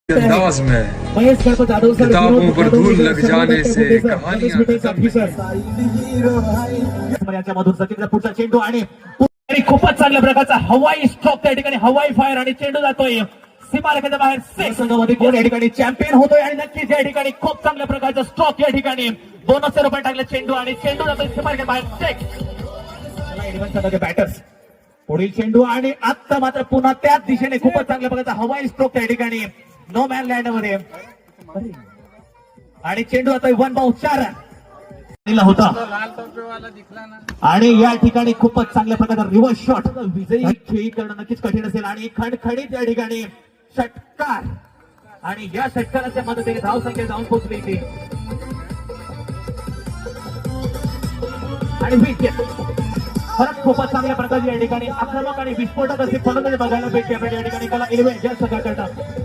अंदाज में किताबों पर धूल लग जाने से कहानियां मधून सचिनचा पुढचा चेंडू आणि खूपच चांगल्या प्रकारचा हवाई स्ट्रोक त्या ठिकाणी हवाई फायर आणि चेंडू जातोय सीमारेषेच्या बाहेर सेक्स संघामध्ये कोण या ठिकाणी चॅम्पियन होतोय आणि नक्कीच या ठिकाणी खूप चांगल्या प्रकारचा स्ट्रोक या ठिकाणी बोनसचे रुपये टाकले चेंडू आणि चेंडू जातोय सीमारेषेच्या बाहेर सेक्स बॅटर्स पुढील चेंडू आणि आता मात्र पुन्हा त्याच दिशेने खूपच चांगल्या प्रकारचा हवाई स्ट्रोक त्या ठिकाणी नो मॅन लँड मध्ये आणि चेंडू आता 1 बाउंड 4 होता आणि या ठिकाणी खूपच चांगल्या प्रकारचा रिव्हर्स शॉट विजयी खेळी करणं नक्कीच कठीण असेल आणि खणखणीत या ठिकाणी षटकार आणि या षटकाराच्या मदतीने धाव संख्या जाऊन पोहोचली ती आणि विकेट खरंच खूपच चांगल्या प्रकारची या ठिकाणी आक्रमक आणि विस्फोटक असे फलंदाजी बघायला भेटते आपल्याला या ठिकाणी कला 11 या संघाकडनं